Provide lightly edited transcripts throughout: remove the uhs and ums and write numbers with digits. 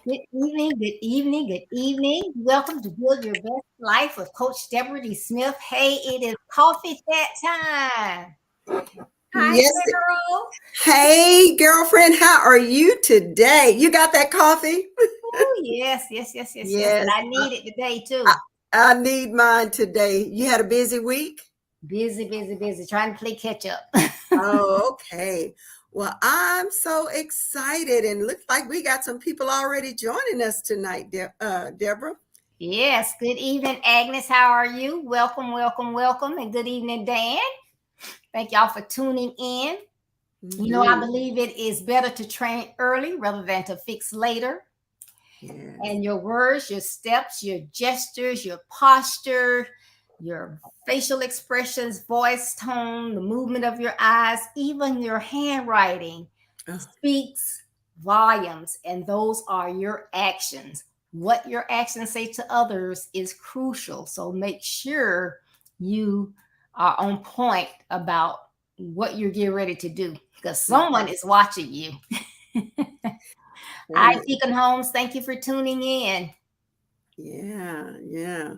Good evening, good evening, good evening. Welcome to Build Your Best Life with Coach Deborah D. Smith. Hey, it is coffee chat time. Hi, Yes. Carol. Hey, girlfriend, how are you today? You got that coffee? Oh, yes. And I need it today too. I need mine today. You had a busy week? Busy, trying to play catch up. Oh, okay. Well, I'm so excited, and looks like we got some people already joining us tonight, Deborah. Yes, good evening, Agnes. How are you? Welcome. And good evening, Dan. Thank y'all for tuning in. You know, I believe it is better to train early rather than to fix later. Yes. And your words, your steps, your gestures, your posture, your facial expressions, voice tone, the movement of your eyes, even your handwriting speaks volumes. And those are your actions. What your actions say to others is crucial. So make sure you are on point about what you're getting ready to do, because someone is watching you. Hi, Deacon Holmes. Thank you for tuning in. Yeah.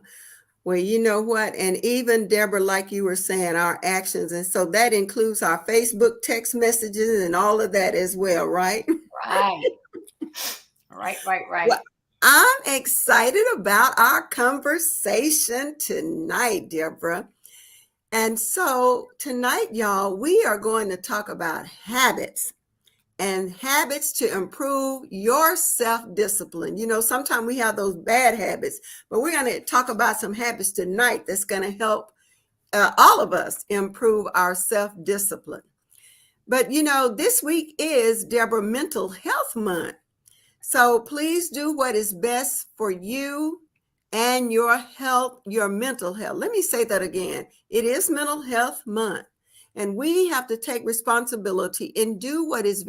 Well, you know what? And even Deborah, like you were saying, our actions. And so that includes our Facebook text messages and all of that as well, right? Right. Well, I'm excited about our conversation tonight, Deborah. And so tonight, y'all, we are going to talk about habits and habits to improve your self-discipline. You know, sometimes we have those bad habits, but we're going to talk about some habits tonight that's going to help all of us improve our self-discipline. But, you know, this week is Deborah Mental Health Month. So please do what is best for you and your health, your mental health. Let me say that again. It is Mental Health Month, and we have to take responsibility and do what is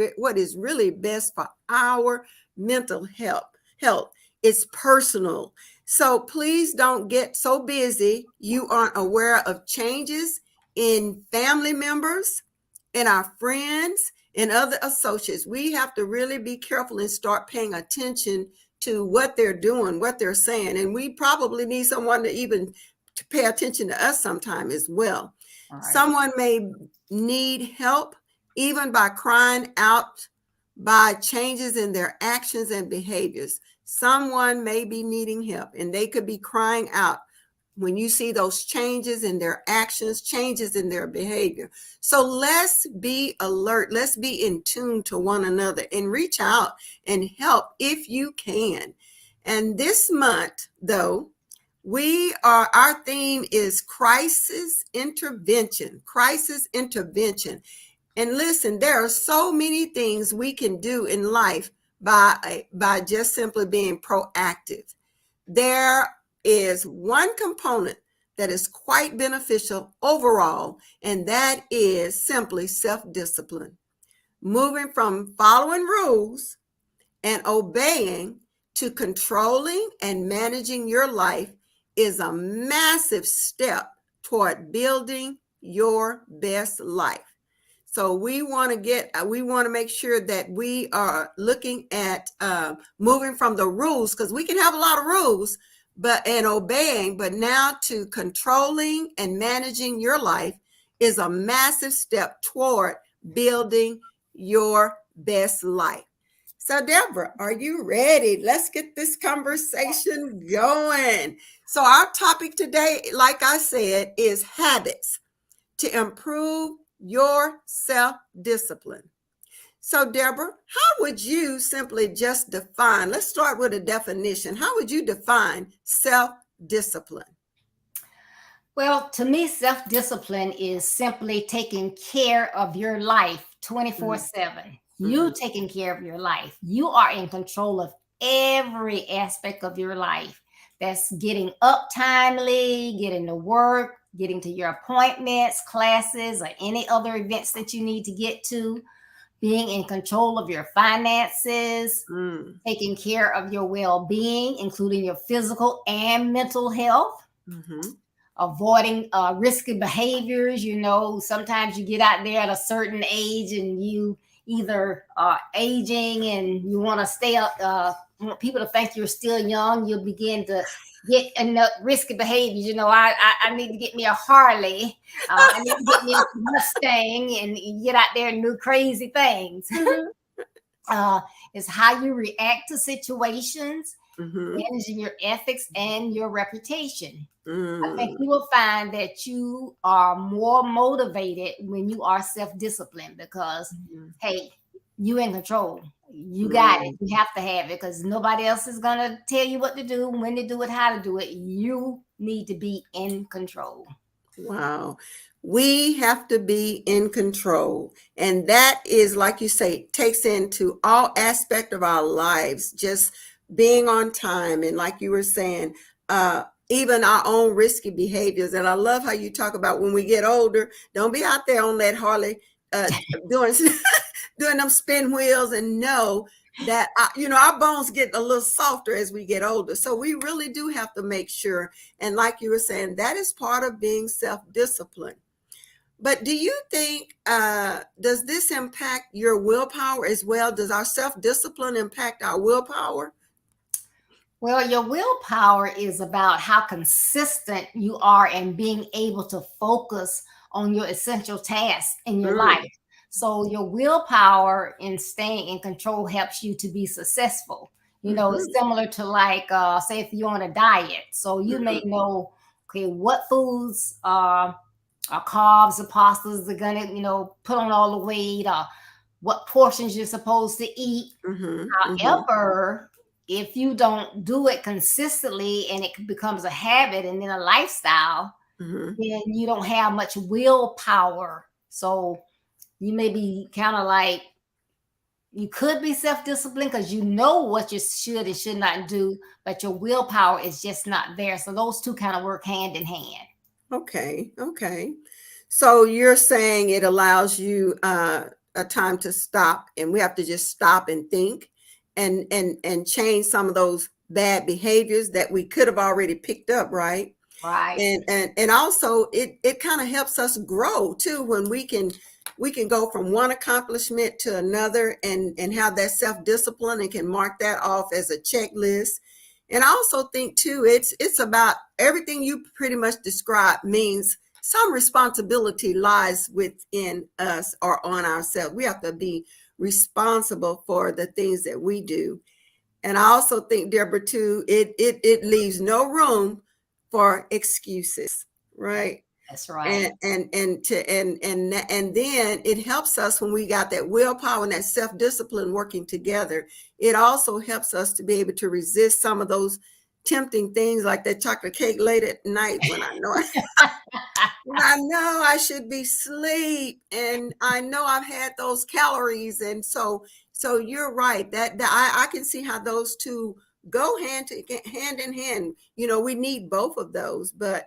really best for our mental health. It's personal. So please don't get so busy you aren't aware of changes in family members, in our friends, and other associates. We have to really be careful and start paying attention to what they're doing, what they're saying. And we probably need someone to pay attention to us sometime as well. Right. Someone may need help even by crying out by changes in their actions and behaviors. Someone may be needing help, and they could be crying out when you see those changes in their actions, changes in their behavior. So let's be alert. Let's be in tune to one another and reach out and help if you can. And this month, though, our theme is crisis intervention. And listen, there are so many things we can do in life by just simply being proactive. There is one component that is quite beneficial overall, and that is simply self-discipline. Moving from following rules and obeying to controlling and managing your life is a massive step toward building your best life. So we want to make sure that we are looking at moving from the rules, because we can have a lot of rules, and obeying, but now to controlling and managing your life is a massive step toward building your best life. So, Deborah, are you ready? Let's get this conversation going. So, our topic today, like I said, is habits to improve your self-discipline. So, Deborah, how would you simply just define? Let's start with a definition. How would you define self-discipline? Well, to me, self-discipline is simply taking care of your life 24/7. You taking care of your life. You are in control of every aspect of your life. That's getting up timely, getting to work, getting to your appointments, classes, or any other events that you need to get to, being in control of your finances, taking care of your well-being, including your physical and mental health. Avoiding risky behaviors. Sometimes you get out there at a certain age and you either are aging and you want to stay up, want people to think you're still young. You'll begin to get enough risky behaviors. I need to get me a Harley. I need to get me a Mustang, and you get out there and do crazy things. It's how you react to situations, managing your ethics and your reputation. I think you will find that you are more motivated when you are self-disciplined because, hey, you in control. You got it. You have to have it because nobody else is going to tell you what to do, when to do it, how to do it. You need to be in control. Wow. We have to be in control. And that is, like you say, takes into all aspects of our lives, just being on time. And like you were saying, even our own risky behaviors. And I love how you talk about when we get older, don't be out there on that Harley doing them spin wheels, and know that our bones get a little softer as we get older. So we really do have to make sure. And like you were saying, that is part of being self-disciplined. But do you think, does this impact your willpower as well? Does our self-discipline impact our willpower? Well, your willpower is about how consistent you are in being able to focus on your essential tasks in your life. So your willpower in staying in control helps you to be successful. It's similar to like, say if you're on a diet. So you may know, okay, what foods are carbs or pastas are gonna, put on all the weight, or what portions you're supposed to eat. However, if you don't do it consistently and it becomes a habit and then a lifestyle, then you don't have much willpower. So you may be kind of like, you could be self-disciplined because you know what you should and should not do, but your willpower is just not there. So those two kind of work hand in hand. Okay. So you're saying it allows you a time to stop, and we have to just stop and think and change some of those bad behaviors that we could have already picked up, right? Right. And also it kind of helps us grow too, when we can go from one accomplishment to another and have that self-discipline and can mark that off as a checklist. And I also think too, it's about everything you pretty much described means some responsibility lies within us or on ourselves. We have to be responsible for the things that we do. And I also think, Deborah, too, it leaves no room for excuses, right? That's right. And then it helps us when we got that willpower and that self-discipline working together. It also helps us to be able to resist some of those tempting things, like that chocolate cake late at night when I know I should be asleep, and I know I've had those calories. And so you're right, that I can see how those two go hand in hand. We need both of those. But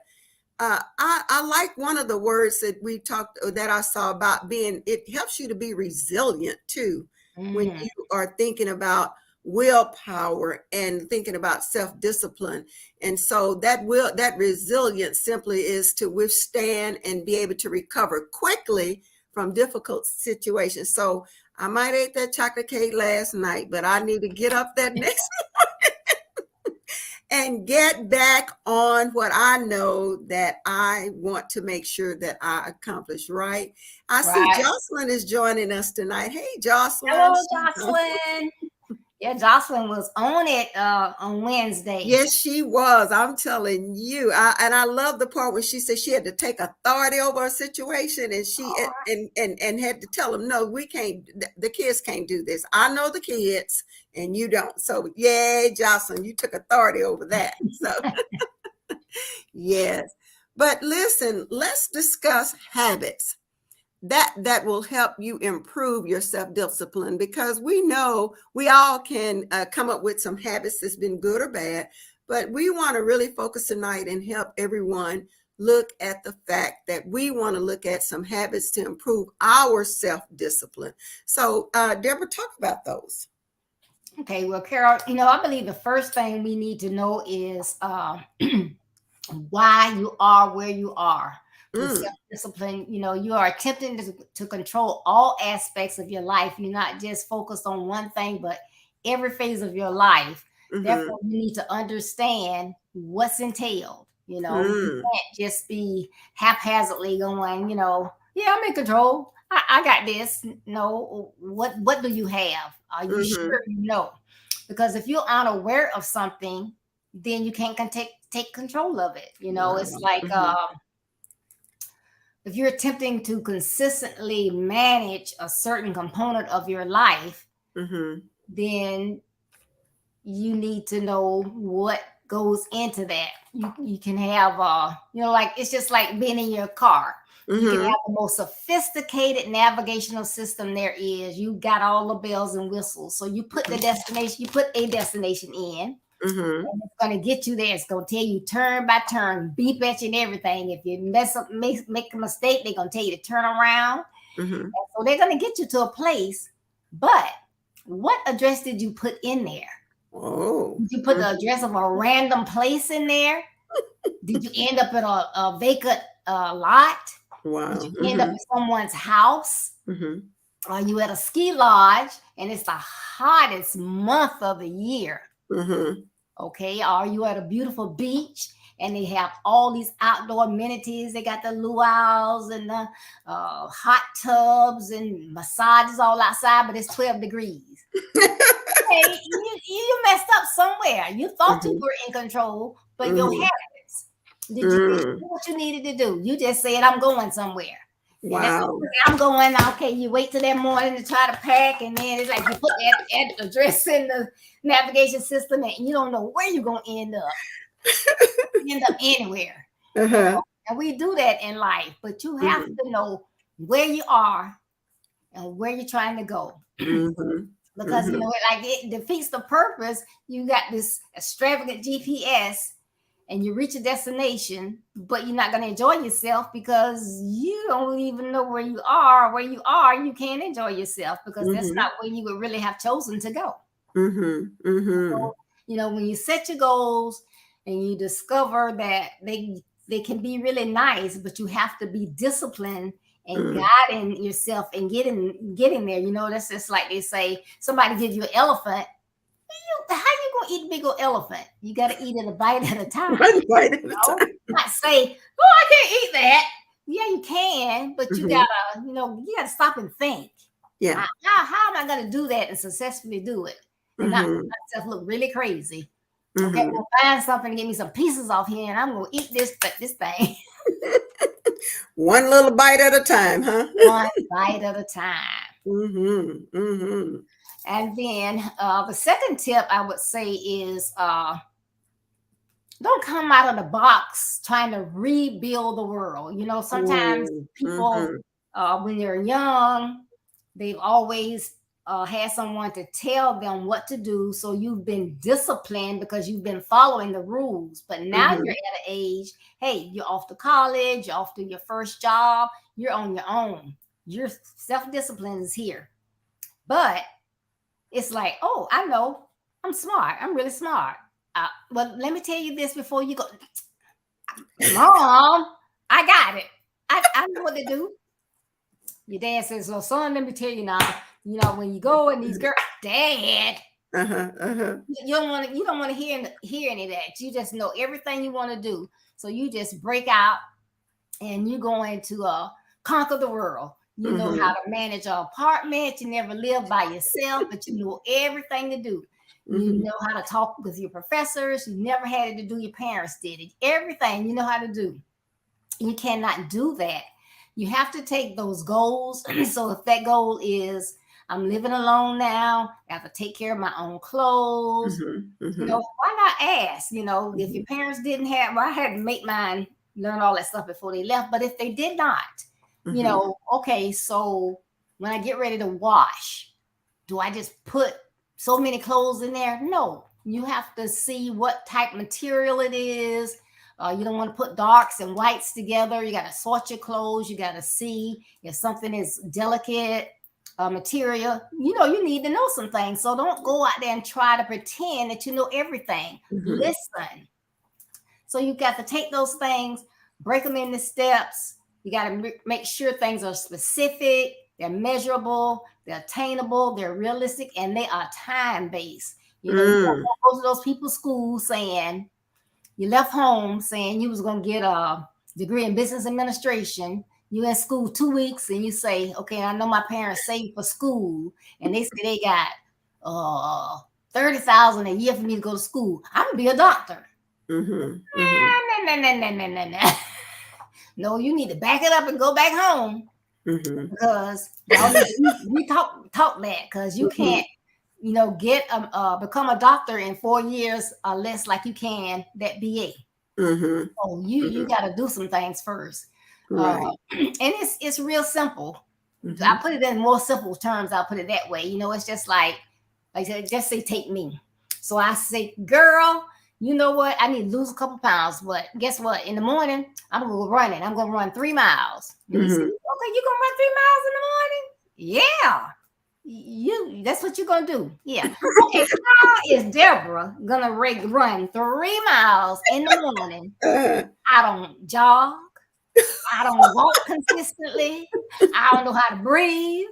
I like one of the words that we talked that I saw about being. It helps you to be resilient too when Mm, you are thinking about willpower and thinking about self-discipline. And so that resilience simply is to withstand and be able to recover quickly from difficult situations. So I might ate that chocolate cake last night, but I need to get up that next and get back on what I know that I want to make sure that I accomplish, right? I see right. Jocelyn is joining us tonight. Hey, Jocelyn. Hello, Jocelyn. Yeah, Jocelyn was on it on Wednesday. Yes, she was. I'm telling you. And I love the part when she said she had to take authority over a situation, and she All and had to tell them, no, we can't. The kids can't do this. I know the kids, and you don't. So, yay, Jocelyn, you took authority over that. So, yes. But listen, let's discuss habits that will help you improve your self-discipline, because we know we all can come up with some habits that's been good or bad, but we want to really focus tonight and help everyone look at the fact that we want to look at some habits to improve our self-discipline. So Deborah, talk about those. Okay, well, Carol, I believe the first thing we need to know is why you are where you are. With Mm, self-discipline, you are attempting to control all aspects of your life. You're not just focused on one thing, but every phase of your life. mm-hmm, Therefore, you need to understand what's entailed. You mm, can't just be haphazardly going, yeah, I'm in control. I got this. No, what do you have? Are you mm-hmm. sure you know? Because if you're unaware of something, then you can't take control of it. It's Wow. like Mm-hmm, if you're attempting to consistently manage a certain component of your life, mm-hmm, then you need to know what goes into that. You can have like it's just like being in your car. You can mm-hmm, have the most sophisticated navigational system there is. You got all the bells and whistles. So you put you put a destination in, mm-hmm, and it's going to get you there. It's going to tell you turn by turn, beep at you and everything. If you mess up, make a mistake, they're going to tell you to turn around. mm-hmm. So they're going to get you to a place. But what address did you put in there? Oh. Did you put the address of a random place in there? Did you end up at a vacant lot? Did Wow. you end up Mm-hmm, at someone's house? mm-hmm. Are you at a ski lodge and it's the hottest month of the year? Mm-hmm. Okay, are you at a beautiful beach and they have all these outdoor amenities? They got the luau's and the hot tubs and massages all outside, but it's 12 degrees. Hey, you messed up somewhere. You thought you Mhm, were in control, but your mhm, habits. Did you mm. do what you needed to do? You just said, I'm going somewhere. And that's Wow. I'm going. Okay, you wait till that morning to try to pack, and then it's like you put that address in the navigation system, and you don't know where you're gonna end up. You end up anywhere. You Uh-huh. know, and we do that in life, but you have Mhm, to know where you are and where you're trying to go. mhm, Because mhm, like it defeats the purpose. You got this extravagant GPS and you reach a destination, but you're not going to enjoy yourself because you don't even know where you are. Where you are, you can't enjoy yourself because that's mhm, not where you would really have chosen to go. mhm, mhm, So, when you set your goals and you discover that they can be really nice, but you have to be disciplined and mm. guiding yourself and getting there. That's just like they say, somebody gives you an elephant. How you gonna eat a big old elephant? You gotta eat it a bite at a time. One bite at a time. Not say, oh, I can't eat that. Yeah, you can, but you Mhm. gotta, you gotta stop and think. Yeah. How am I gonna do that and successfully do it and not Mhm, make myself look really crazy? Okay, mhm. we'll find something to get me some pieces off here, and I'm gonna eat this thing One little bite at a time, huh? one bite at a time. Mhm, mhm, And then the second tip I would say is don't come out of the box trying to rebuild the world. Sometimes mm, people, mhm, when they're young, they've always had someone to tell them what to do. So you've been disciplined because you've been following the rules. But now you're at an age, hey, you're off to college, you're off to your first job, you're on your own. Your self-discipline is here. But it's like, oh, I know, I'm smart. I'm really smart. But let me tell you this before you go. Mom, I got it. I know what to do. Your dad says, "Well, son, let me tell you now. When you go and these girls, Dad, you don't want to hear any of that. You just know everything you want to do. So you just break out and you're going to conquer the world. You know how to manage an apartment. You never lived by yourself, but you know everything to do. You know how to talk with your professors. You never had it to do. Your parents did it. Everything you know how to do. You cannot do that. You have to take those goals. So if that goal is, I'm living alone now, I have to take care of my own clothes. Why not ask? If your parents didn't have, I had to make mine learn all that stuff before they left. But if they did not, okay, so when I get ready to wash, do I just put so many clothes in there? No, you have to see what type material it is. You don't want to put darks and whites together. You got to sort your clothes. You got to see if something is delicate material. You need to know some things. So don't go out there and try to pretend that you know everything. Listen. So you got to take those things, break them into steps. You got to make sure things are specific, they're measurable, they're attainable, they're realistic, and they are time-based. You don't go to those people's schools saying, you left home saying you was going to get a degree in business administration. You in school 2 weeks and you say, okay, I know my parents saved for school and they say they got $30,000 a year for me to go to school. I'm going to be a doctor. No. No, you need to back it up and go back home because we talk that because you can't become a doctor in 4 years or less like you can that BA. So you got to do some things first. Right. And it's real simple. I put it in more simple terms. I'll put it that way. It's just like I said, just say, take me. So I say, girl, you know what? I need to lose a couple pounds. But guess what? In the morning, I'm going to go running. I'm going to run 3 miles. And he said, okay, you going to run 3 miles in the morning? Yeah. That's what you're gonna do. Yeah. Okay. How is Deborah gonna run 3 miles in the morning? I don't jog. I don't walk consistently. I don't know how to breathe.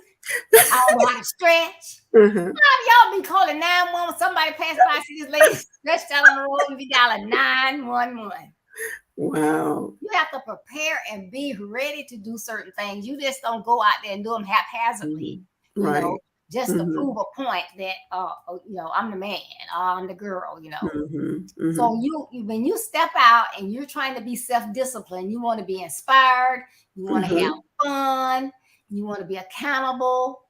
I don't know how to stretch. Y'all be calling 911. Somebody passed by, see this lady stretched out on the road and be dialing 911. Wow. You have to prepare and be ready to do certain things. You just don't go out there and do them haphazardly. Right. Just to prove a point that I'm the man, I'm the girl, So when you step out and you're trying to be self-disciplined, you want to be inspired, you want to have fun, you want to be accountable,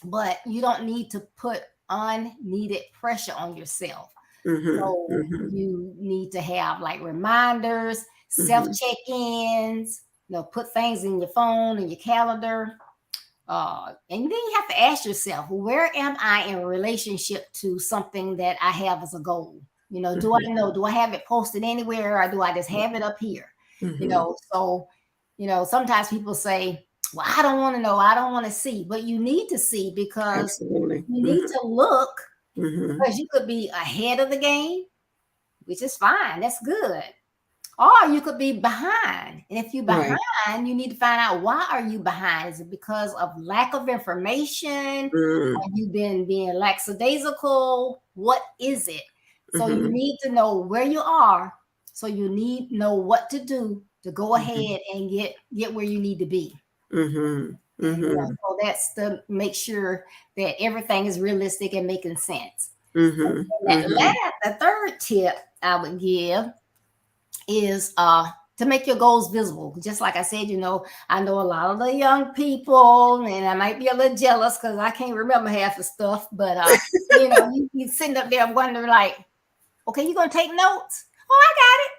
but you don't need to put unneeded pressure on yourself. So you need to have like reminders, self-check-ins, put things in your phone and your calendar. And then you have to ask yourself, where am I in relationship to something that I have as a goal? Do I know? Do I have it posted anywhere or do I just have it up here? So, sometimes people say, well, I don't want to know. I don't want to see. But you need to see because you need to look because you could be ahead of the game, which is fine. That's good. Or you could be behind. And if you're behind, you need to find out, why are you behind? Is it because of lack of information? Have you been being lackadaisical? What is it? So you need to know where you are. So you need to know what to do to go ahead and get where you need to be. So that's to make sure that everything is realistic and making sense. The third tip I would give is to make your goals visible. Just like I said, I know a lot of the young people, and I might be a little jealous because I can't remember half the stuff, but you sitting up there wondering like, okay, you gonna take notes? Oh, I got it.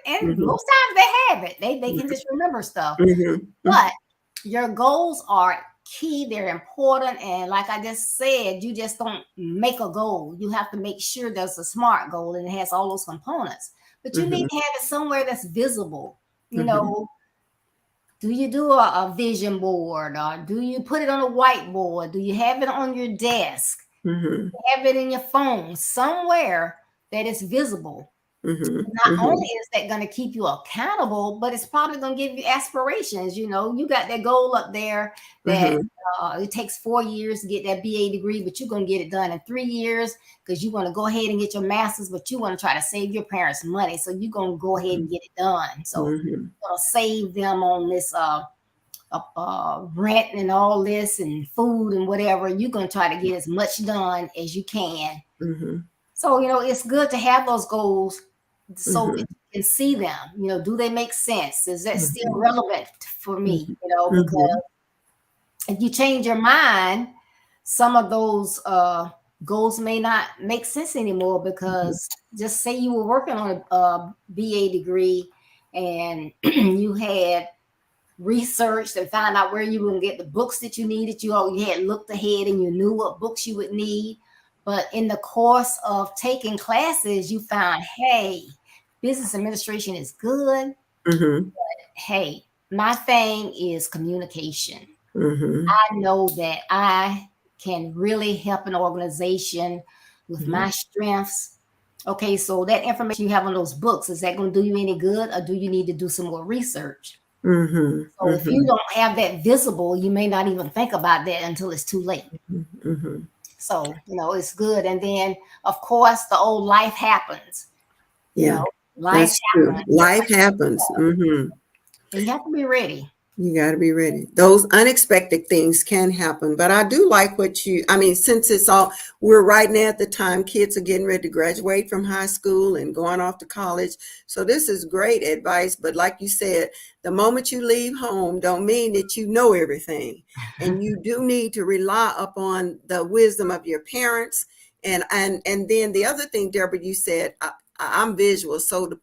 And most times they have it. They can just remember stuff. But your goals are key, they're important. And like I just said, you just don't make a goal. You have to make sure there's a SMART goal and it has all those components. But you need Mhm. to have it somewhere that's visible. You Mhm. know, do you do a vision board, or do you put it on a whiteboard? Do you have it on your desk? Mhm. Have it in your phone somewhere that is visible. Mhm. Not only Mhm. is that going to keep you accountable, but it's probably going to give you aspirations. You know, you got that goal up there that Mhm. it takes 4 years to get that BA degree, but you're going to get it done in 3 years because you want to go ahead and get your master's, but you want to try to save your parents money. So you're going to go ahead and get it done. So Mhm. you're going to save them on this rent and all this and food and whatever. You're going to try to get as much done as you can. Mhm. So, you know, it's good to have those goals so that Mhm. you can see them. You know, do they make sense? Is that still Mhm. relevant for me? Mhm. You know, because Mhm. if you change your mind, some of those goals may not make sense anymore. Mhm. Because just say you were working on a BA degree and you had researched and found out where you were going to get the books that you needed. You had looked ahead and you knew what books you would need. But in the course of taking classes, you found, hey, business administration is good. Mhm. Hey, my thing is communication. Mhm. I know that I can really help an organization with Mhm. my strengths. Okay, so that information you have on those books, is that going to do you any good, or do you need to do some more research? Mhm. So if you Mhm. don't have that visible, you may not even think about that until it's too late. Mhm. So, you know, it's good. And then, of course, the old life happens. You Yeah, know, life that's true. happens. Just Life like, happens. Mhm. and you have to be ready. You got to be ready. Those unexpected things can happen, but I do like I mean, since we're right now at the time kids are getting ready to graduate from high school and going off to college. So this is great advice. But like you said, the moment you leave home don't mean that you know everything. And you do need to rely upon the wisdom of your parents. And then the other thing, Deborah, you said, I'm visual. So to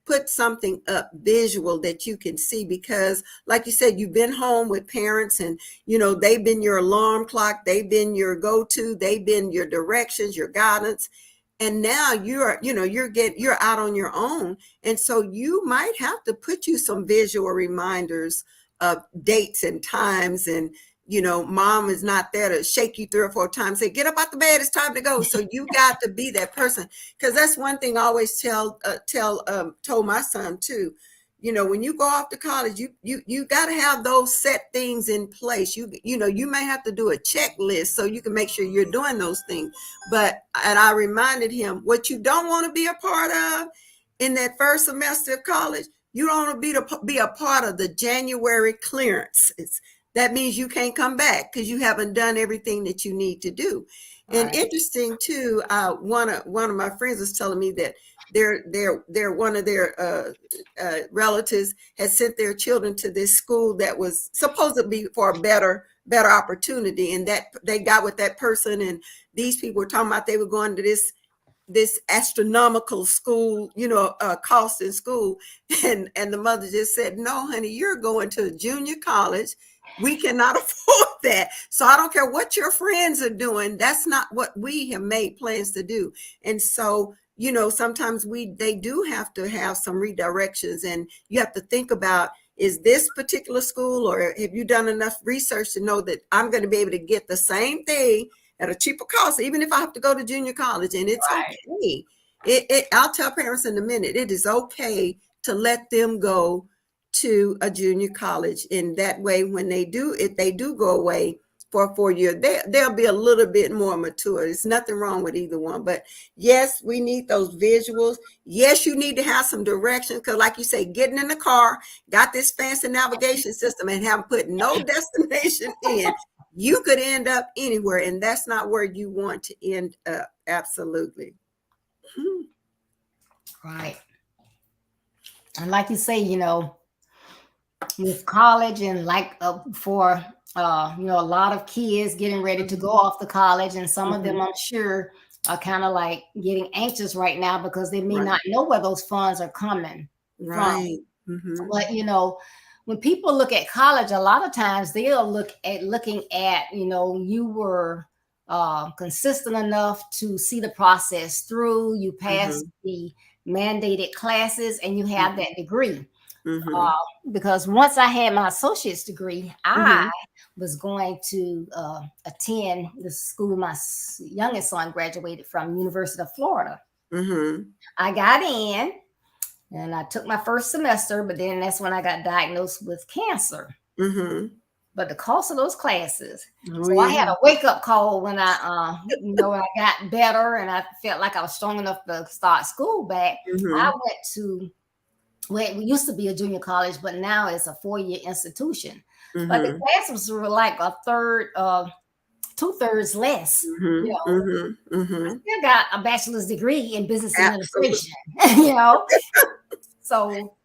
put something up visual that you can see, because like you said, you've been home with parents and they've been your alarm clock, they've been your go-to, they've been your directions, your guidance. And now you're out on your own, and so you might have to put you some visual reminders of dates and times. And mom is not there to shake you 3 or 4 times, say get up out the bed, it's time to go. So you got to be that person, because that's one thing I always told my son too. When you go off to college, you got to have those set things in place. You may have to do a checklist so you can make sure you're doing those things. And I reminded him, what you don't want to be a part of in that first semester of college, you don't want to be a part of the January clearances. That means you can't come back because you haven't done everything that you need to do. And Right. interesting too, one of my friends was telling me that their one of their relatives had sent their children to this school that was supposed to be for a better opportunity, and that they got with that person, and these people were talking about they were going to this astronomical school, cost in school. And the mother just said, no, honey, you're going to junior college. We cannot afford that. So I don't care what your friends are doing. That's not what we have made plans to do. And so, sometimes they do have to have some redirections, and you have to think about, is this particular school, or have you done enough research to know that I'm going to be able to get the same thing at a cheaper cost, even if I have to go to junior college? And it's Right. okay. I'll tell parents in a minute, it is okay to let them go to a junior college. In that way, if they do go away for a 4 year, they'll be a little bit more mature. There's nothing wrong with either one. But yes, we need those visuals. Yes, you need to have some directions, because like you say, getting in the car, got this fancy navigation system, and haven't put no destination in, you could end up anywhere, and that's not where you want to end up. Absolutely. Right. And like you say, with college and like for a lot of kids getting ready to go off to college, and some of them, Mhm. I'm sure, are kind of like getting anxious right now because they may Right. not know where those funds are coming from. Right. Hmm. But when people look at college, a lot of times they'll looking at, you were consistent enough to see the process through, you passed Mhm. the mandated classes, and you have Mhm. that degree. Mhm. Because once I had my associate's degree, I Mhm. was going to attend the school my youngest son graduated from, University of Florida. Mhm. I got in and I took my first semester, but then that's when I got diagnosed with cancer. Mhm. But the cost of those classes. Oh So I had yeah. a wake up call when when I got better and I felt like I was strong enough to start school back. I Mhm. went to where it used to be a junior college, but now it's a 4-year institution. But the Mhm. classes were like a third, 2/3 less. You Mhm. know, Mhm. I Mhm. still got a bachelor's degree in business Absolutely. administration. you know, so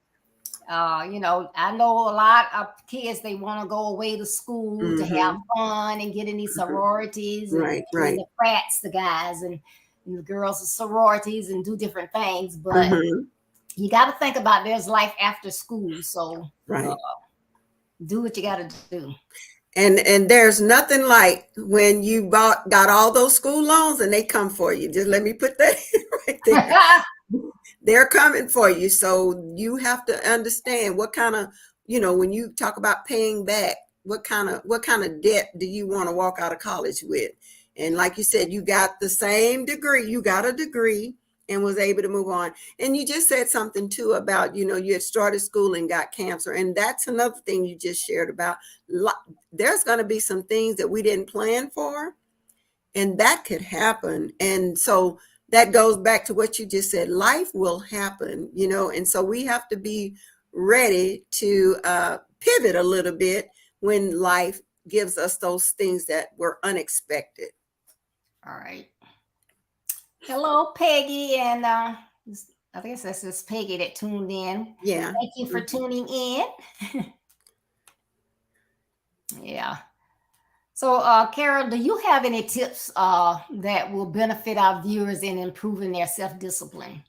I know a lot of kids, they want to go away to school to have Mhm. fun and get in these Mhm. sororities and Right. be Right. the frats, the guys, and the girls, the sororities, and do different things. But Mhm. you got to think about there's life after school. So uh, Right. do what you got to do. And there's nothing like when you got all those school loans and they come for you. Just let me put that right there. They're coming for you. So you have to understand what kind of, when you talk about paying back, what kind of debt do you want to walk out of college with? And like you said, you got the same degree, you got a degree and was able to move on. And you just said something too about, you had started school and got cancer. And that's another thing you just shared about. There's going to be some things that we didn't plan for, and that could happen. And so that goes back to what you just said. Life will happen, and so we have to be ready to pivot a little bit when life gives us those things that were unexpected. All right. Hello, Peggy, and I guess that's just Peggy that tuned in. Yeah. Thank you for Mhm. tuning in. Yeah. So, Carol, do you have any tips that will benefit our viewers in improving their self discipline?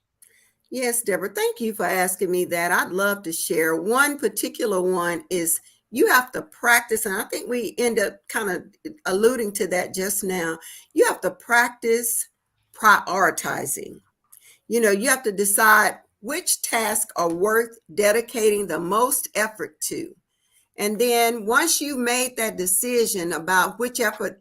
Yes, Deborah, thank you for asking me that. I'd love to share. One particular one is you have to practice, and I think we end up kind of alluding to that just now. You have to practice prioritizing. You have to decide which tasks are worth dedicating the most effort to. And then once you made that decision about which effort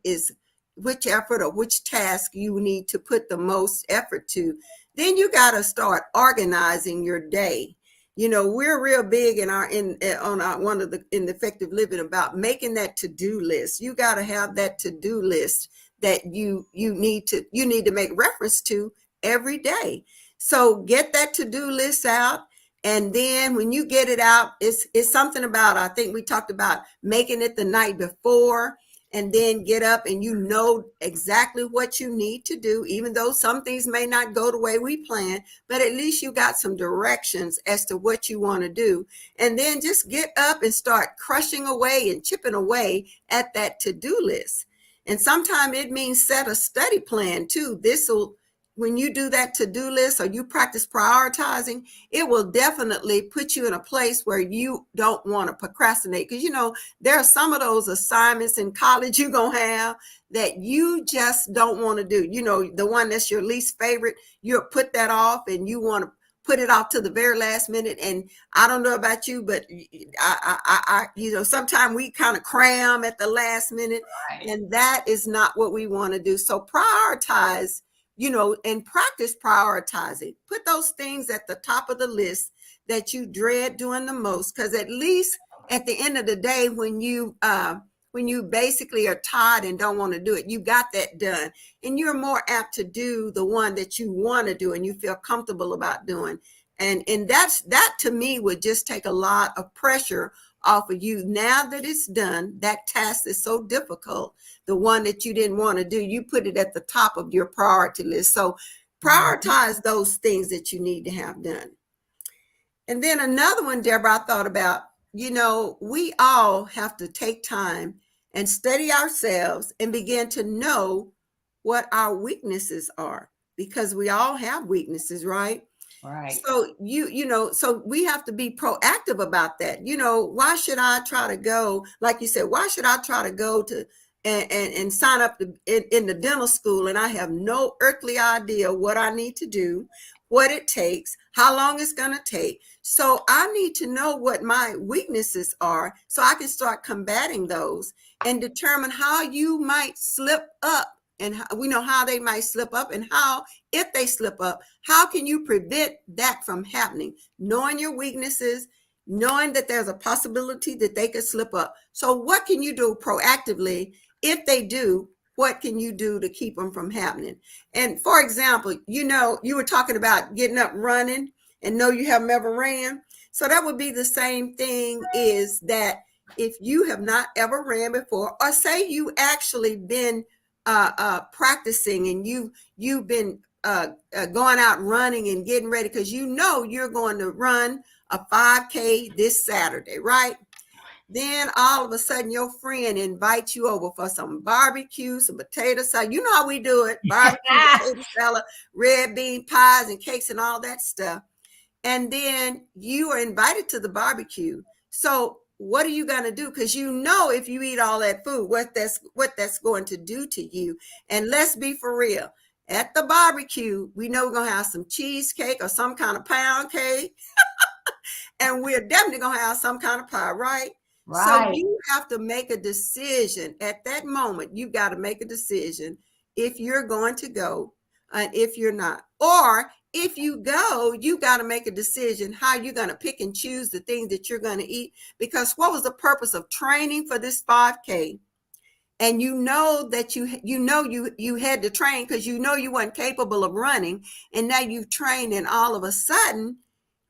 or which task you need to put the most effort to, then you got to start organizing your day. We're real big in our in on our one of the in effective living about making that to-do list. You got to have that to-do list that you need to make reference to every day. So get that to-do list out, and then when you get it out, it's something about, I think we talked about making it the night before, and then get up and you know exactly what you need to do, even though some things may not go the way we plan, but at least you got some directions as to what you want to do. And then just get up and start crushing away and chipping away at that to-do list. And sometimes it means set a study plan too. When you do that to-do list or you practice prioritizing, it will definitely put you in a place where you don't want to procrastinate. Because, there are some of those assignments in college you're going to have that you just don't want to do. The one that's your least favorite, you'll put that off and you want to put it off to the very last minute. And I don't know about you, but sometimes we kind of cram at the last minute, Right. and that is not what we want to do. So prioritize, and practice prioritizing. Put those things at the top of the list that you dread doing the most, because at least at the end of the day, when you basically are tired and don't want to do it, you got that done, and you're more apt to do the one that you want to do and you feel comfortable about doing. And that to me would just take a lot of pressure off of you. Now that it's done, that task is so difficult, the one that you didn't want to do, you put it at the top of your priority list. So Mhm. prioritize those things that you need to have done. And then another one, Deborah, I thought about, we all have to take time and study ourselves and begin to know what our weaknesses are, because we all have weaknesses, right? Right. So so we have to be proactive about that. Why should I try to go, like you said, why should I try to go to and sign up in the dental school, and I have no earthly idea what I need to do, what it takes, how long it's going to take. So I need to know what my weaknesses are so I can start combating those and determine how you might slip up, and we know how they might slip up, and how, if they slip up, how can you prevent that from happening? Knowing your weaknesses, knowing that there's a possibility that they could slip up. So what can you do proactively? If they do, what can you do to keep them from happening? And for example, you were talking about getting up running and know you haven't ever ran. So that would be the same thing, is that if you have not ever ran before, or say you actually been practicing, and you've been going out running and getting ready because you're going to run a 5K this Saturday, right? Then all of a sudden your friend invites you over for some barbecue, some potato salad. You know how we do it: barbecue, potato salad, red bean pies and cakes and all that stuff. And then you are invited to the barbecue. So what are you going to do? Because if you eat all that food, what that's going to do to you. And let's be for real. At the barbecue, we know we're going to have some cheesecake or some kind of pound cake. And we're definitely going to have some kind of pie, right? So Right. you have to make a decision at that moment. You've got to make a decision if you're going to go and if you're not. Or if you go, you got to make a decision how you're going to pick and choose the things that you're going to eat. Because what was the purpose of training for this 5K? And that you had to train because you weren't capable of running. And now you've trained, and all of a sudden,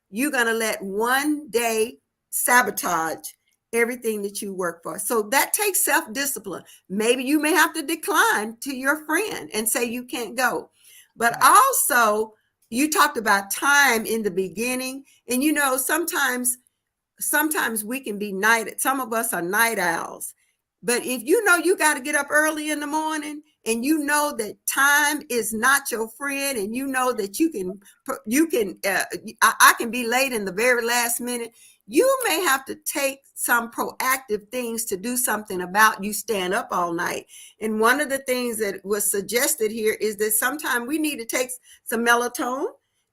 you're going to let one day sabotage everything that you work for. So that takes self-discipline. Maybe you may have to decline to your friend and say you can't go. But Right. also, you talked about time in the beginning. And sometimes we can be some of us are night owls. But if you got to get up early in the morning, and that time is not your friend, and that I can be late in the very last minute, you may have to take some proactive things to do something about you staying up all night. And one of the things that was suggested here is that sometimes we need to take some melatonin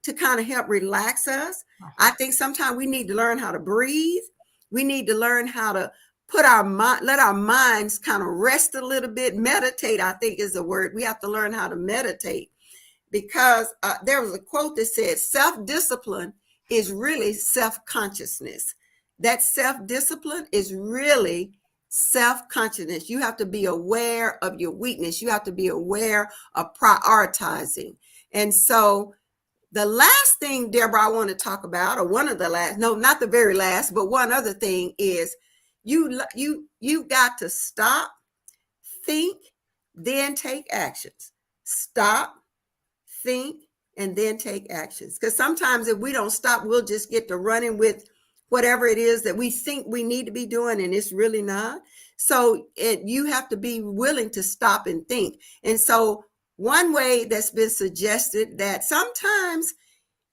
to kind of help relax us. I think sometimes we need to learn how to breathe. We need to learn how to let our minds kind of rest a little bit. Meditate, I think, is the word. We have to learn how to meditate, because there was a quote that said, self-discipline is really self-consciousness. That self-discipline is really self-consciousness. You have to be aware of your weakness. You have to be aware of prioritizing. And so the last thing, Deborah, I want to talk about, or one of the last, no, not the very last, but one other thing is you got to stop, think, then take actions. Stop, think, and then take actions. Because sometimes if we don't stop, we'll just get to running with whatever it is that we think we need to be doing, and it's really not. So you have to be willing to stop and think. And so one way that's been suggested, that sometimes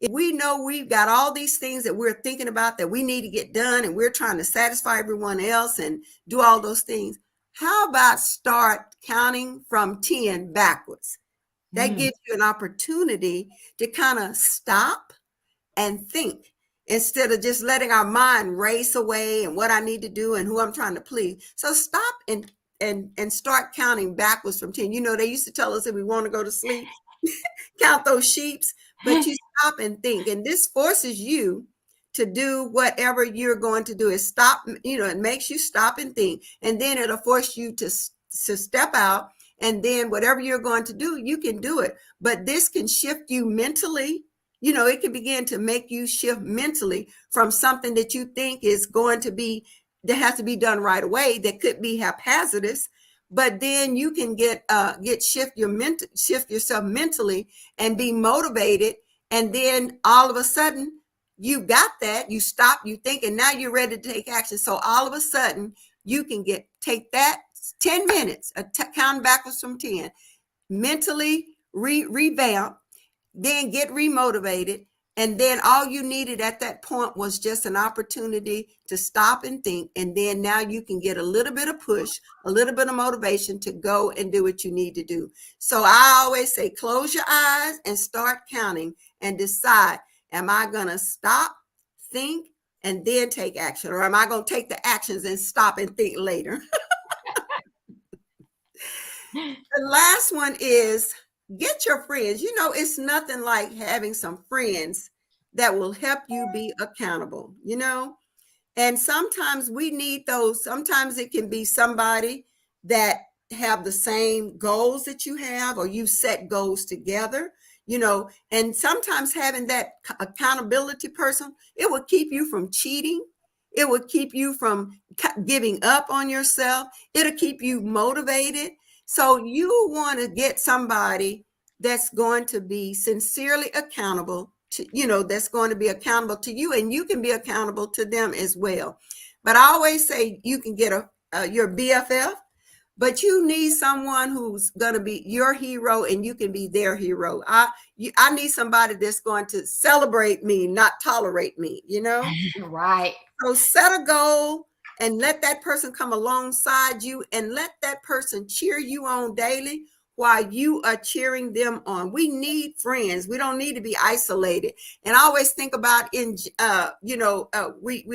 if we know we've got all these things that we're thinking about that we need to get done, and we're trying to satisfy everyone else and do all those things, how about start counting from 10 backwards? That gives you an opportunity to kind of stop and think, instead of just letting our mind race away and what I need to do and who I'm trying to please. So stop and start counting backwards from 10. They used to tell us if we want to go to sleep, count those sheeps, but you stop and think. And this forces you to do whatever you're going to do. Is stop, it makes you stop and think. And then it'll force you to step out. And then whatever you're going to do, you can do it. But this can shift you mentally. It can begin to make you shift mentally from something that you think is going to be, that has to be done right away, that could be haphazardous. But then you can shift yourself mentally and be motivated. And then all of a sudden you got that, you stop, you think, and now you're ready to take action. So all of a sudden you can take that 10 minutes, count backwards from 10, mentally revamp, then get remotivated, And then all you needed at that point was just an opportunity to stop and think. And then now you can get a little bit of push, a little bit of motivation to go and do what you need to do. So I always say, close your eyes and start counting and decide, am I going to stop, think, and then take action? Or am I going to take the actions and stop and think later? The last one is get your friends. You know, it's nothing like having some friends that will help you be accountable, you know? And sometimes we need those. Sometimes it can be somebody that have the same goals that you have, or you set goals together, you know, and sometimes having that accountability person, it will keep you from cheating. It will keep you from giving up on yourself. It'll keep you motivated. So you want to get somebody that's going to be sincerely accountable to, you know, that's going to be accountable to you, and you can be accountable to them as well. But I always say you can get your BFF, but you need someone who's going to be your hero and you can be their hero. I need somebody that's going to celebrate me, not tolerate me, you know? Right. So set a goal and let that person come alongside you and let that person cheer you on daily while you are cheering them on. We need friends. We don't need to be isolated. And I always think about we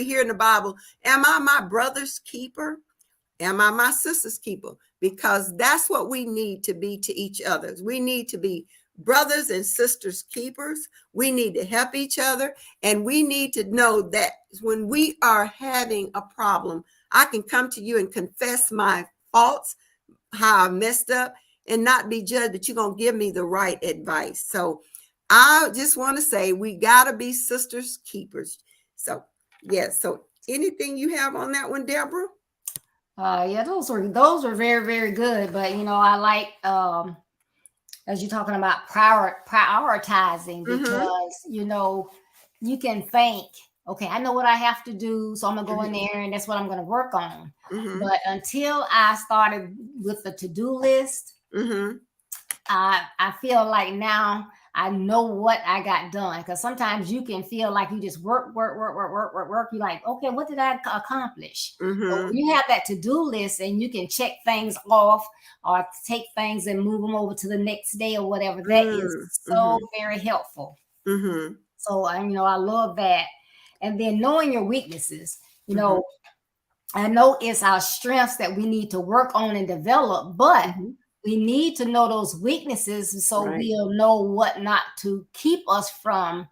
hear in the Bible, am I my brother's keeper? Am I my sister's keeper? Because that's what we need to be to each other. We need to be brothers and sisters keepers. We need to help each other. And we need to know that when we are having a problem, I can come to you and confess my faults, how I messed up, and not be judged, but you're going to give me the right advice. So I just want to say we got to be sisters keepers. So, yes. So anything you have on that one, Deborah? Yeah, those were very, very good. But you know, I like as you're talking about prioritizing, because you know, you can think, okay, I know what I have to do, so I'm gonna go in there and that's what I'm gonna work on. But until I started with the to-do list, I feel like now I know what I got done, because sometimes you can feel like you just work. You're like, okay, what did I accomplish? So when you have that to-do list and you can check things off or take things and move them over to the next day or whatever, that is so very helpful. So, you know, I love that. And then knowing your weaknesses, you know, I know it's our strengths that we need to work on and develop, but we need to know those weaknesses so we'll know what not to keep us from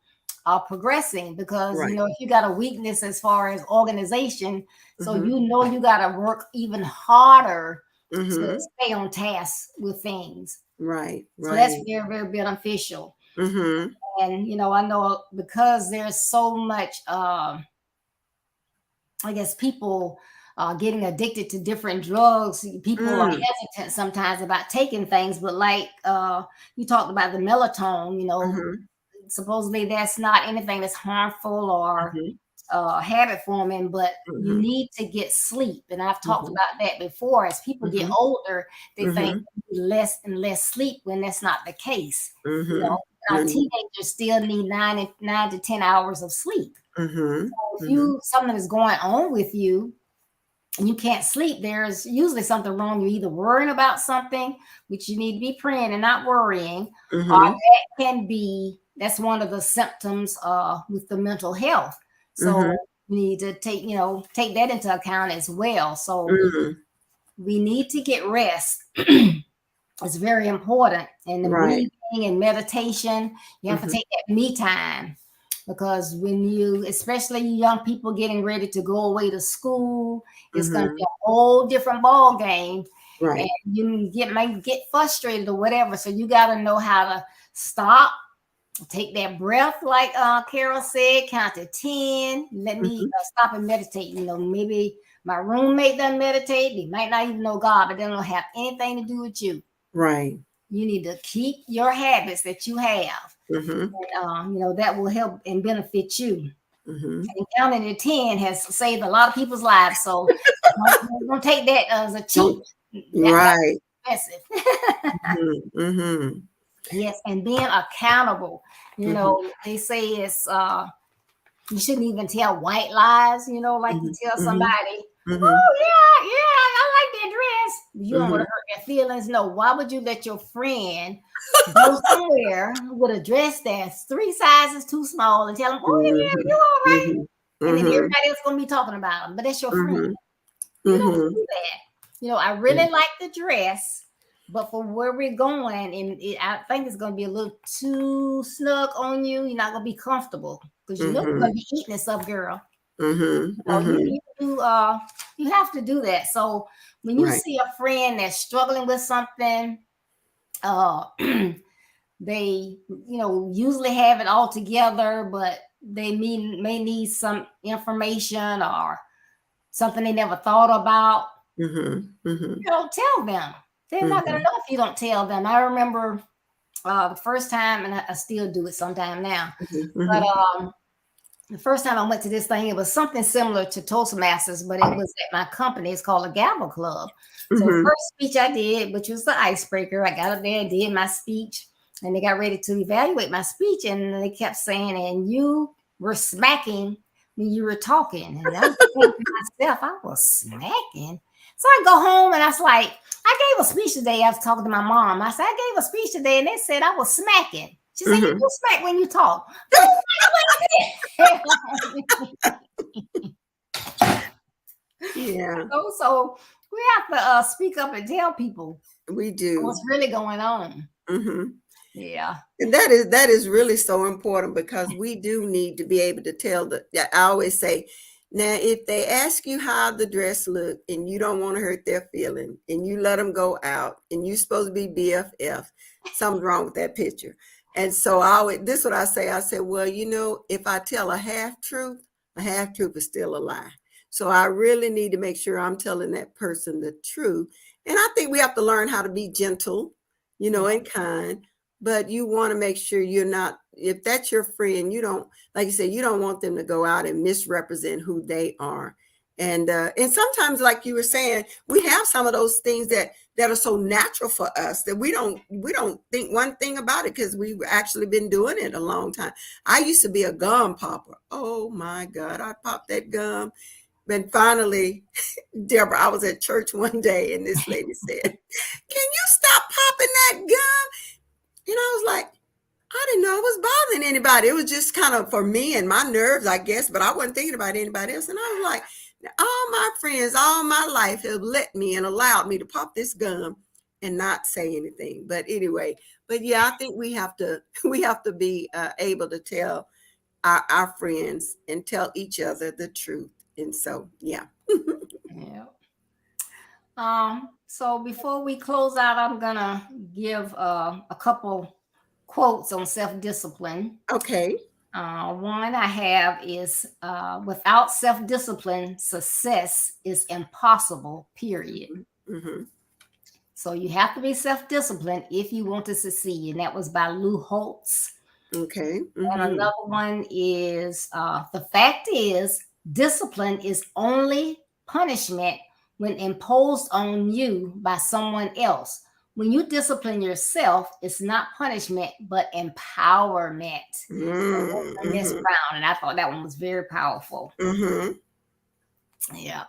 progressing. Because, you know, if you got a weakness as far as organization, so you know you got to work even harder to stay on task with things. Right. So that's very, very beneficial. And, you know, I know because there's so much, I guess, people getting addicted to different drugs. People are hesitant sometimes about taking things, but like you talked about the melatonin, you know, supposedly that's not anything that's harmful or habit forming, but you need to get sleep. And I've talked about that before. As people get older, they think less and less sleep, when that's not the case. You know, our teenagers still need 9 to 10 hours of sleep. So if something is going on with you and you can't sleep, there's usually something wrong. You're either worrying about something, which you need to be praying and not worrying, or that's one of the symptoms with the mental health. So we need to take that into account as well. So we need to get rest. It's very important. And the breathing and meditation, you have to take that me time. Because when especially young people getting ready to go away to school, it's going to be a whole different ball game. And you might get frustrated or whatever. So you got to know how to stop, take that breath, like Carol said, count to 10. Let me stop and meditate. You know, maybe my roommate doesn't meditate. They might not even know God, but they don't have anything to do with you. You need to keep your habits that you have. And, you know, that will help and benefit you. And counting to 10 has saved a lot of people's lives. So don't take that as a cheat. That's expensive. Yes, and being accountable. You Mm-hmm. know, they say it's you shouldn't even tell white lies, like you tell Mm-hmm. somebody, Mm-hmm. oh yeah, yeah, I like that dress. You don't want Mm-hmm. to hurt their feelings. No, why would you let your friend go somewhere with a dress that's 3 sizes too small and tell them, oh yeah, Mm-hmm. you all right? Mm-hmm. And then Mm-hmm. everybody else gonna be talking about them, but that's your friend. Mm-hmm. You don't Mm-hmm. do that. I really like the dress, but for where we're going, and I think it's going to be a little too snug on you. You're not going to be comfortable because you're Mm-hmm. going to be eating this up, girl. Mm-hmm. So Mm-hmm. you have to do that. So when you Right. see a friend that's struggling with something, uh, they usually have it all together, but they may need some information or something they never thought about. Mm-hmm. Mm-hmm. Tell them. They're not gonna Mm-hmm. know if you don't tell them. I remember the first time, and I still do it sometime now. But Mm-hmm. the first time I went to this thing, it was something similar to Toastmasters, but it was at my company. It's called a Gavel Club. So Mm-hmm. first speech I did, which was the icebreaker, I got up there, did my speech, and they got ready to evaluate my speech, and they kept saying, "And you were smacking when you were talking," and I was thinking to myself, I was smacking. So I go home and I was like, I gave a speech today. I was talking to my mom. I said, I gave a speech today, and they said I was smacking. She said, you Mm-hmm. do smack when you talk. I Yeah, so we have to speak up and tell people we do. what's really going on. Mm-hmm. Yeah. And that is really so important because we do need to be able to tell yeah, I always say, now if they ask you how the dress look and you don't want to hurt their feeling and you let them go out and you're supposed to be BFF, something's wrong with that picture. And so this is what I say. I say, well, if I tell a half truth is still a lie. So I really need to make sure I'm telling that person the truth. And I think we have to learn how to be gentle, Yeah. and kind, but you want to make sure you're not, if that's your friend, you don't, like you said, you don't want them to go out and misrepresent who they are. And sometimes, like you were saying, we have some of those things that are so natural for us that we don't think one thing about it because we've actually been doing it a long time. I used to be a gum popper. Oh my God, I popped that gum. Then finally, Deborah, I was at church one day and this lady said, "Can you stop popping that gum?" And I was like, I didn't know it was bothering anybody. It was just kind of for me and my nerves, I guess, but I wasn't thinking about anybody else. And I was like, all my friends, all my life have let me and allowed me to pop this gum and not say anything. But anyway, but yeah, I think we have to we have to be able to tell our friends and tell each other the truth. And so, yeah. Yeah. So before we close out, I'm gonna give a couple quotes on self-discipline. Okay. One I have is without self-discipline, success is impossible, period. Mm-hmm. So you have to be self-disciplined if you want to succeed. And that was by Lou Holtz. Okay. And Mm-hmm. another one is the fact is, discipline is only punishment when imposed on you by someone else. When you discipline yourself, it's not punishment, but empowerment. From Miss Mm-hmm. Brown. And I thought that one was very powerful. Mm-hmm. Yeah.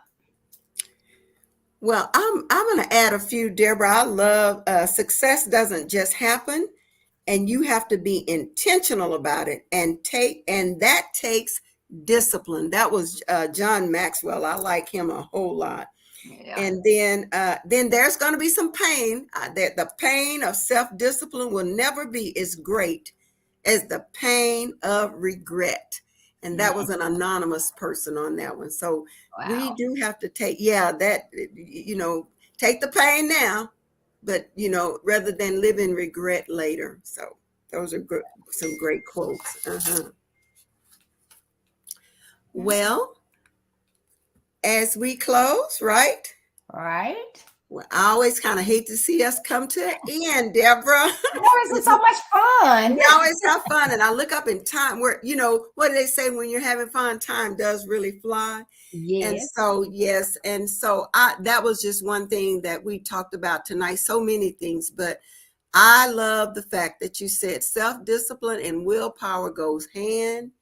Well, I'm going to add a few, Deborah. I love success doesn't just happen, and you have to be intentional about it and that takes discipline. That was John Maxwell. I like him a whole lot. Yeah. And then there's going to be some pain. That the pain of self-discipline will never be as great as the pain of regret. And that was an anonymous person on that one. So we Wow. do have to take, yeah, that, take the pain now, but, rather than live in regret later. So those are some great quotes. Uh-huh. Yeah. Well, as we close, right? All right. Well, I always kind of hate to see us come to an end, Deborah. Oh, this is so much fun. We always have fun. And I look up in time where, what do they say when you're having fun? Time does really fly. And Yes. so, yes. And so that was just one thing that we talked about tonight. So many things, but I love the fact that you said self-discipline and willpower goes hand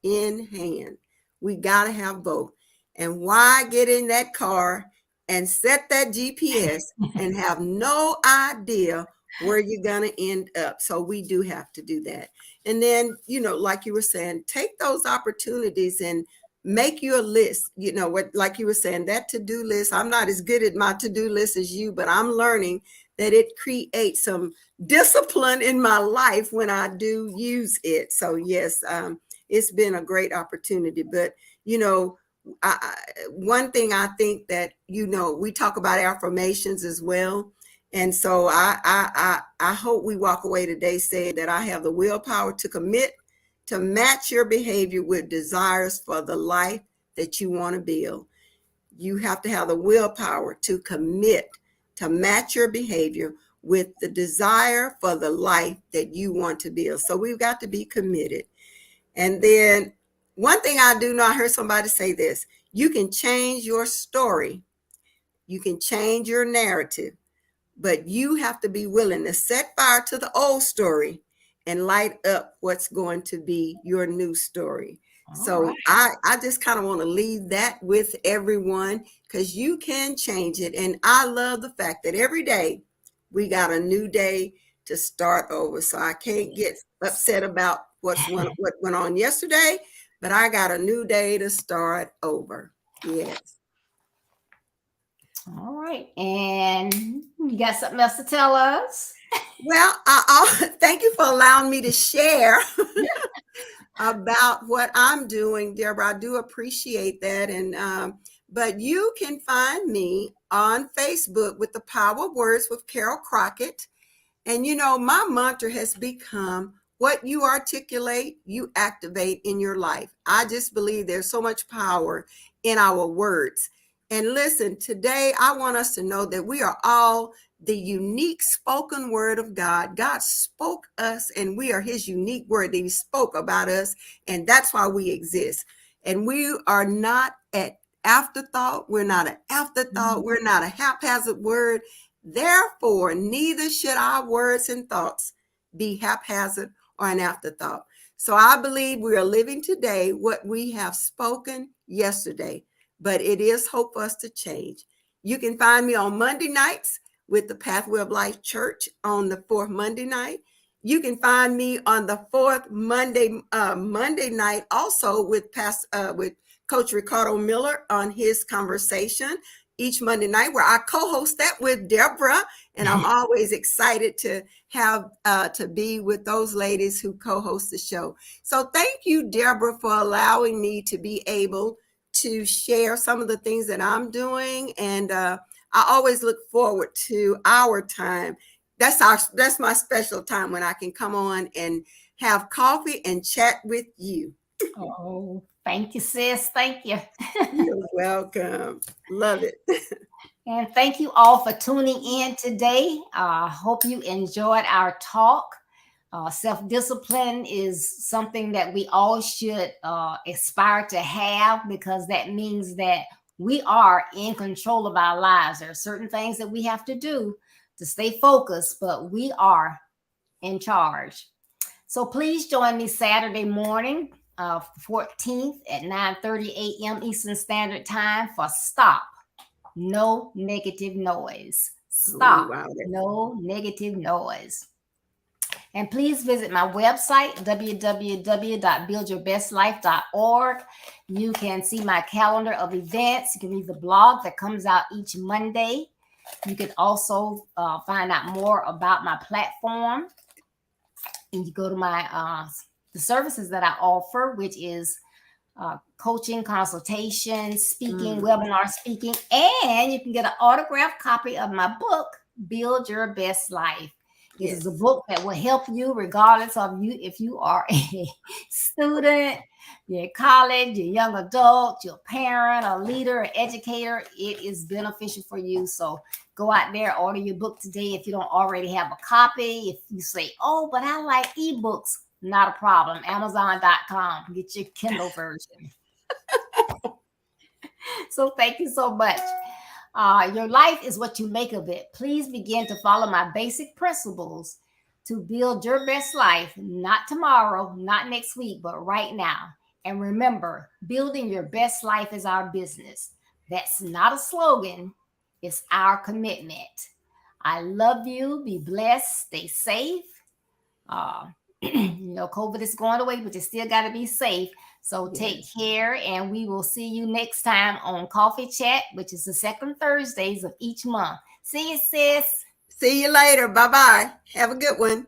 in hand. We got to have both. And why get in that car and set that GPS and have no idea where you're going to end up? So we do have to do that. And then, like you were saying, take those opportunities and make you a list. What, like you were saying, that to-do list, I'm not as good at my to-do list as you, but I'm learning that it creates some discipline in my life when I do use it. So yes, it's been a great opportunity. But one thing I think that we talk about affirmations as well, and so I hope we walk away today saying that I have the willpower to commit to match your behavior with desires for the life that you want to build. You have to have the willpower to commit to match your behavior with the desire for the life that you want to build. So we've got to be committed. And then one thing I do know, I heard somebody say this: you can change your story, you can change your narrative, but you have to be willing to set fire to the old story and light up what's going to be your new story. So I just kind of want to leave that with everyone, because you can change it. And I love the fact that every day we got a new day to start over. So I can't get upset about what went on yesterday, but I got a new day to start over. Yes. All right. And you got something else to tell us? Well, I'll thank you for allowing me to share about what I'm doing, Deborah. I do appreciate that. And but you can find me on Facebook with the Power of Words with Carol Crockett. And my mantra has become, what you articulate, you activate in your life. I just believe there's so much power in our words. And listen, today I want us to know that we are all the unique spoken word of God. God spoke us, and we are his unique word that he spoke about us. And that's why we exist. And we are not an afterthought. We're not an afterthought. Mm-hmm. We're not a haphazard word. Therefore, neither should our words and thoughts be haphazard or an afterthought. So I believe we are living today what we have spoken yesterday, but it is hope for us to change. You can find me on Monday nights with the Pathway of Life Church on the fourth Monday night. You can find me on the fourth Monday night also with Coach Ricardo Miller on his conversation each Monday night, where I co-host that with Deborah. And I'm always excited to have to be with those ladies who co-host the show. So thank you, Deborah, for allowing me to be able to share some of the things that I'm doing. And I always look forward to our time. That's my special time, when I can come on and have coffee and chat with you. Oh, thank you, sis. Thank you. You're welcome. Love it. And thank you all for tuning in today. I hope you enjoyed our talk. Self-discipline is something that we all should aspire to have, because that means that we are in control of our lives. There are certain things that we have to do to stay focused, but we are in charge. So please join me Saturday morning, 14th at 9:30 a.m. Eastern Standard Time for Stop No Negative Noise. Stop No Negative Noise. And please visit my website, www.buildyourbestlife.org. You can see my calendar of events. You can read the blog that comes out each Monday. You can also find out more about my platform. And you go to my the services that I offer, which is coaching, consultation, speaking, webinar speaking, and you can get an autographed copy of my book, Build Your Best Life. This is a book that will help you regardless of if you are a student, you're in college, you're a young adult, you're a parent, a leader, an educator. It is beneficial for you. So go out there, order your book today if you don't already have a copy. If you say, oh, but I like ebooks, not a problem. Amazon.com. Get your Kindle version. So thank you so much. Your life is what you make of it. Please begin to follow my basic principles to build your best life, not tomorrow, not next week, but right now. And remember, building your best life is our business. That's not a slogan, it's our commitment. I love you. Be blessed. Stay safe. COVID is going away, but you still got to be safe. So take Yes. care, and we will see you next time on Coffee Chat, which is the second Thursdays of each month. See you, sis. See you later. Bye bye. Have a good one.